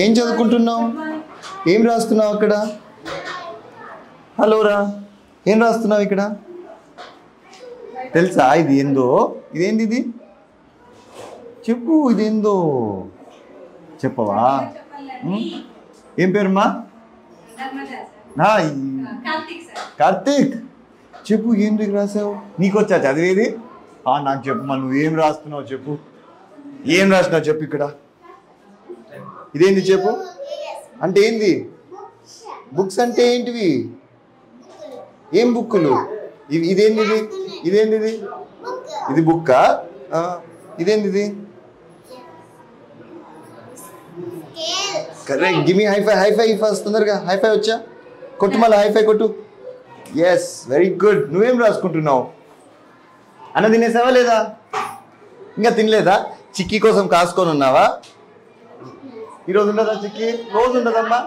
ఏం చదువుకుంటున్నావు? ఏం రాస్తున్నావు అక్కడ? హలో రా, ఏం రాస్తున్నావు ఇక్కడ? తెలుసా ఇది ఏందో? ఇదేంది ఇది? చెప్పు, ఇదేందో చెప్పవా? ఏం పేరుమా? కార్తీక్. చెప్పు, ఏంది రాసావు? నీకొచ్చా చదివేది? నాకు చెప్పు, మరి నువ్వేం రాస్తున్నావు చెప్పు. ఏం రాసినావు చెప్పు ఇక్కడ. ఇదేంది చెప్పు. అంటే ఏంది? బుక్స్ అంటే ఏంటివి? ఏం బుక్కులు? ఇదేంది? ఇదేంది? ఇది బుక్కా? ఇదేంది? Correct. Give me high five. High five first తొందరగా. హైఫై వచ్చా? కొట్టు, మళ్ళీ హైఫై కొట్టు. Yes, very good. నువ్వేం రాసుకుంటున్నావు? అన్న తినేసావా లేదా? ఇంకా తినలేదా? చిక్కీ కోసం కాసుకొని ఉన్నావా? ఈరోజు ఉండదా చిక్కీ? రోజు ఉండదమ్మా?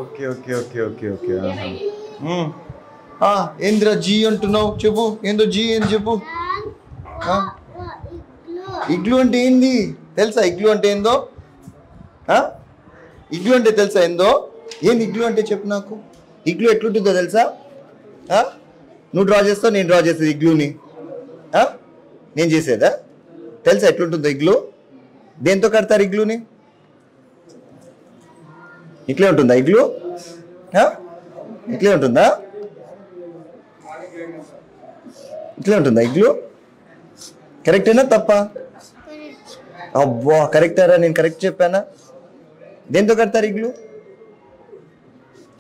Okay okay okay okay okay. ఏందిరా జీ అంటున్నావు? చెప్పు, ఏందో జీ ఏంది చెప్పు. ఇగ్లు అంటే ఏంది తెలుసా? ఇగ్లు అంటే ఏందో? ఇగ్లు అంటే తెలుసా ఏందో? ఏంది ఇగ్లు అంటే చెప్పు నాకు. ఇగ్లు ఎట్లుంటుందో తెలుసా? నువ్వు డ్రా చేస్తావు, నేను డ్రా చేసేది ఇగ్లూని. నేను చేసేదా? తెలుసా ఎట్లుంటుందో ఇగ్లు? దేంతో కడతారు ఇగ్లూని? ఇట్లే ఉంటుందా ఇగ్లు? ఇట్లే ఉంటుందా? ఇట్లే ఉంటుందా ఇగ్లు? కరెక్టేనా తప్పా? అబ్బా కరెక్టారా? నేను కరెక్ట్ చెప్పానా? దేంతో కడతారు ఇగ్లు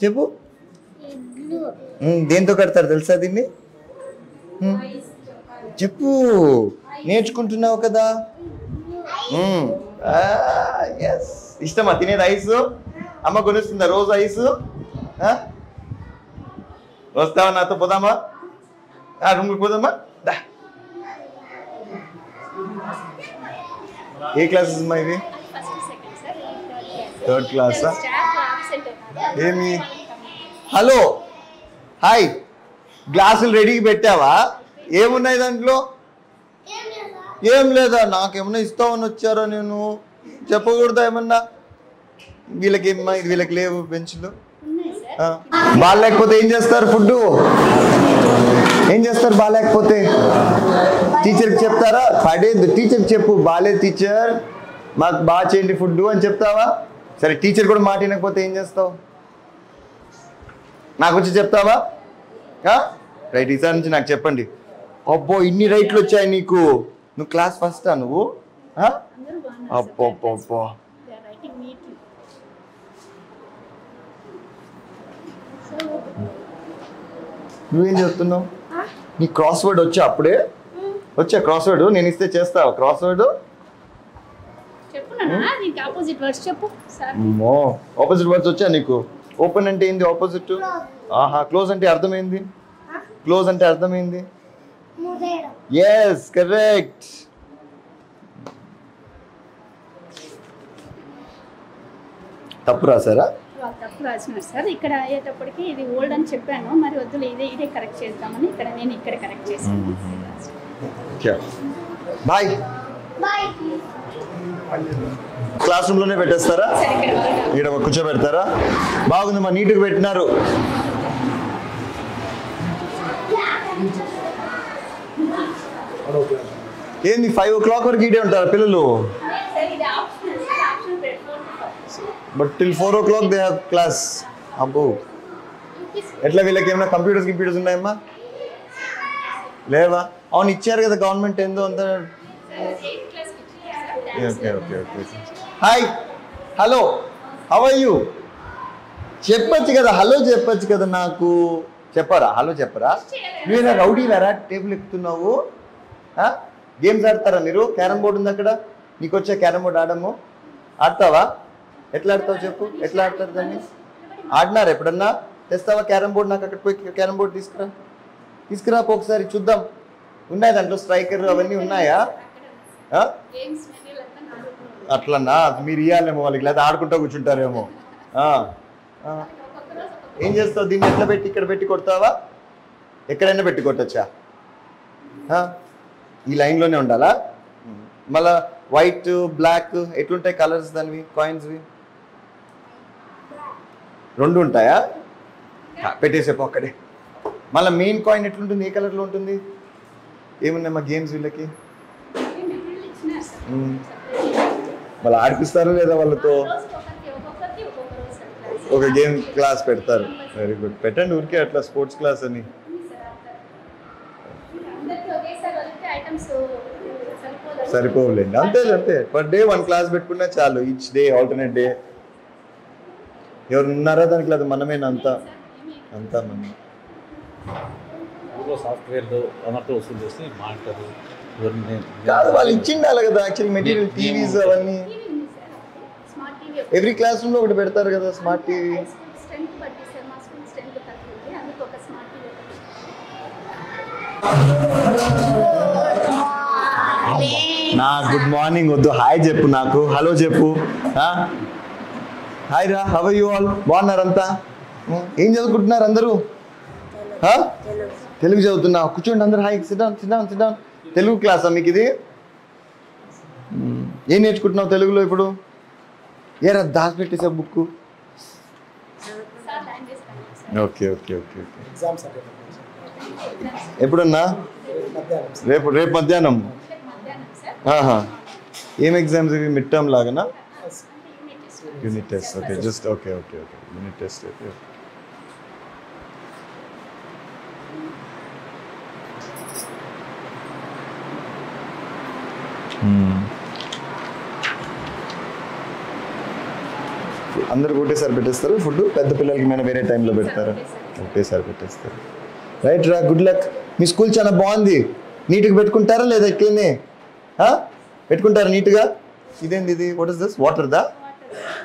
చెప్పు. దేంతో కడతారు తెలుసా దీన్ని? చెప్పు, నేర్చుకుంటున్నావు కదా. ఎస్. ఇష్టమా తినేది ఐస్? అమ్మ కొనిస్తుందా రోజు ఐస్? వస్తావా నాతో? పోదామా? రూమ్కి పోదామా? ఏ క్లాసెస్ మా ఇవి? థర్డ్ క్లాసా? ఏమి? Hello, hi. గ్లాసులు రెడీకి పెట్టావా? ఏమున్నాయి దాంట్లో? ఏం లేదా? నాకేమన్నా ఇస్తామని వచ్చారా? నేను చెప్పకూడదా ఏమన్నా? వీళ్ళకి ఏమన్నా, ఇది వీళ్ళకి లేవు బెంచ్లు. బాగాలేకపోతే ఏం చేస్తారు? ఫుడ్ ఏం చేస్తారు బాగాలేకపోతే? టీచర్కి చెప్తారా? పడేది టీచర్కి చెప్పు, బాగాలేదు టీచర్ మాకు బాగా చేయండి ఫుడ్ అని చెప్తావా? సరే, టీచర్ కూడా మాట వినకపోతే ఏం చేస్తావు? నాకు వచ్చి చెప్తావా? రైట్, ఈసారి నుంచి నాకు చెప్పండి. అబ్బో ఇన్ని రైట్లు వచ్చాయి నీకు. నువ్వు క్లాస్ ఫస్టా నువ్వు? అబ్బో. నువ్వేం చెప్తున్నావు? నీ క్రాస్ వర్డ్ వచ్చా? అప్పుడే వచ్చా క్రాస్ వర్డ్? నేను ఇస్తే చేస్తావా క్రాస్ వర్డ్? ఆపోజిట్ వర్డ్స్ వచ్చా నీకు? ఓపెన్ అంటే ఏంది ఆపోజిట్? క్లోజ్ అంటే అర్థమైంది. క్లోజ్ అంటే అర్థమైంది. Yes, correct. తప్పు రాసారా? తప్పు రాసినారు సార్. ఇక్కడ అయ్యేటప్పటికి ఇది ఓల్డ్ అని చెప్పాను, మరి వద్దులు ఇదే కరెక్ట్ చేద్దామని ఇక్కడ నేను ఇక్కడ కరెక్ట్ చేశాను. బాయ్. క్లాస్ రూమ్ లోనే పెట్టేస్తారా? ఇక్కడ కూర్చోబెడతారా? బాగుందమ్మా, నీట్గా పెట్టినారు. ఏంది 5 o'clock వరకు ఇడే ఉంటారా పిల్లలు? But till 4 o'clock they have class. అబ్బో, ఎట్లా వీళ్ళకి ఏమైనా కంప్యూటర్స్ ఉన్నాయమ్మా? లేవా? అవును, ఇచ్చారు కదా గవర్నమెంట్ ఏందో అంత. Okay okay okay. Hi, hello, how are you? చెప్పచ్చు కదా, హలో చెప్పచ్చు కదా. నాకు చెప్పరా? హలో చెప్పరా? నువ్వేనా రౌడీ వేరా? టేబుల్ ఎక్కుతున్నావు. గేమ్స్ ఆడతారా మీరు? క్యారమ్ బోర్డు ఉంది అక్కడ. నీకు వచ్చే క్యారమ్ బోర్డు ఆడము? ఆడతావా? ఎట్లా ఆడతావు చెప్పు. ఎట్లా ఆడతారు దాన్ని? ఆడినారా ఎప్పుడన్నా? తెస్తావా క్యారమ్ బోర్డు? నాకు అక్కడ పోయి క్యారమ్ బోర్డు తీసుకురా ఒకసారి చూద్దాం. ఉన్నాయి దాంట్లో స్ట్రైకర్ అవన్నీ ఉన్నాయా? అట్లన్నా మీరు ఇవ్వాలేమో వాళ్ళకి, లేదా ఆడుకుంటూ కూర్చుంటారేమో. ఏం చేస్తావు దీన్ని? ఎట్లా పెట్టి ఇక్కడ పెట్టి కొడతావా? ఎక్కడైనా పెట్టి కొట్టచ్చా? ఈ లైన్లోనే ఉండాలా? మళ్ళా వైట్ బ్లాక్ ఎట్లుంటాయి కలర్స్ దానివి కాయిన్స్వి? రెండు ఉంటాయా? పెట్టేసేపు ఒక్కడే. మళ్ళీ మెయిన్ కాయిన్ ఎట్లుంటుంది, ఏ కలర్లో ఉంటుంది? ఏమున్నాయి మా గేమ్స్ వీళ్ళకి? వాళ్ళు ఆడిపిస్తారా లేదా వాళ్ళతో? ఒక గేమ్ క్లాస్ పెడతారు. వెరీ గుడ్, పెట్టండి ఊరికే అట్లా స్పోర్ట్స్ క్లాస్ అని. సరిపోలేండి, అంతే అంతే. పర్ డే 1 క్లాస్ పెట్టుకున్నా చాలు. Each day alternate day. ఎవరు ఉన్నారా దానికి? లేదు మనమేనా? అంతా మనం సాఫ్ట్వేర్లో అన్నట్టు వసూలు చేసి మానిటర్ కాదు, వాళ్ళు ఇచ్చిండాలి కదా యాక్చువల్లీ మెటీరియల్, టీవీస్ అవన్నీ. ఎవ్రీ క్లాస్ రూమ్ లో ఒకటి పెడతారు కదా స్మార్ట్ టీవీ. నా గుడ్ మార్నింగ్ వద్దు, హాయ్ చెప్పు నాకు, హలో చెప్పు. హాయ్ రా, హౌ ఆర్ యు ఆల్? బాగున్నారంతా? ఏం చదువుకుంటున్నారు అందరూ? తెలుగు చదువుతున్నా. కూర్చోండి అందరు. Hi, SIT down. తెలుగు క్లాసా మీకు ఇది? ఏం నేర్చుకుంటున్నావు తెలుగులో ఇప్పుడు? ఏరా దాచిపెట్టేసా బుక్? ఓకే. ఎప్పుడన్నా? రేపు మధ్యాహ్నం. ఏం ఎగ్జామ్స్ ఇవి? మిడ్ టర్మ్ లాగానా? Unit test. Okay, just okay. Unit test అయితే అందరు ఒకటేసారి పెట్టేస్తారు ఫుడ్? పెద్ద పిల్లలకి మేము వేరే టైంలో పెడతారా? ఒకటేసారి పెట్టేస్తారు. రైట్ రా, గుడ్ లక్. మీ స్కూల్ చాలా బాగుంది. నీట్గా పెట్టుకుంటారా లేదా? ఇట్లనే పెట్టుకుంటారా నీట్గా? ఇదేంది ఇది? What is this? వాటర్ దా?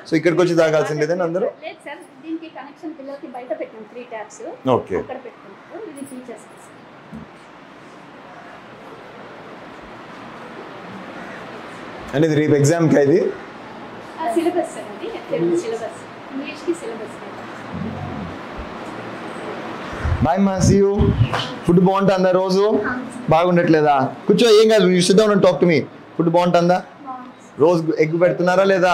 సో ఇక్కడికి వచ్చి తాగాల్సిందేనా అందరూ? ఓకే. అంటే ఇది రేపు ఎగ్జామ్కి ఇది? బాయ్ మా, సీ యూ. ఫుడ్ బాగుంటుందా రోజు? బాగుండట్లేదా? కూర్చో, ఏం కాదు. You SIT down and talk to me. Food బాగుంటుందా? రోజు ఎగ్ పెడుతున్నారా లేదా?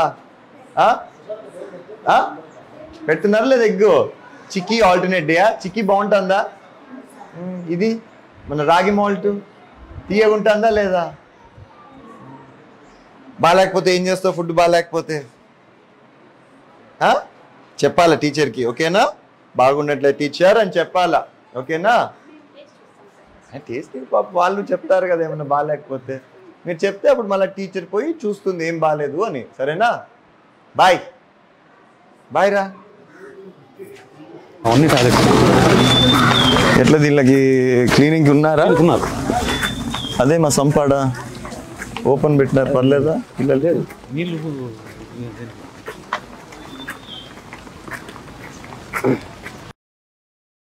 పెడుతున్నారా లేదా ఎగ్? చిక్కీ ఆల్టర్నేట్ డేయా? చిక్కీ బాగుంటుందా? ఇది మన రాగి మాల్ట్ తీయగా ఉంటుందా లేదా? బాగాలేకపోతే ఏం చేస్తావు? ఫుడ్ బాగాలేకపోతే చెప్పాలా టీచర్కి? ఓకేనా? బాగుండట్లే టీచర్ అని చెప్పాలా? ఓకేనా? టేస్ట్ పాప వాళ్ళు చెప్తారు కదా ఏమన్నా బాగాలేకపోతే. మీరు చెప్తే అప్పుడు మళ్ళీ టీచర్ పోయి చూస్తుంది ఏం బాగాలేదు అని. సరేనా? బాయ్ రా. ఎట్లా దీనికి క్లీనింగ్ ఉన్నారా? అదే మా సంపాడ ఓపెన్ పెట్టినారు, పర్లేదా? పిల్లలు లేదు నీళ్ళు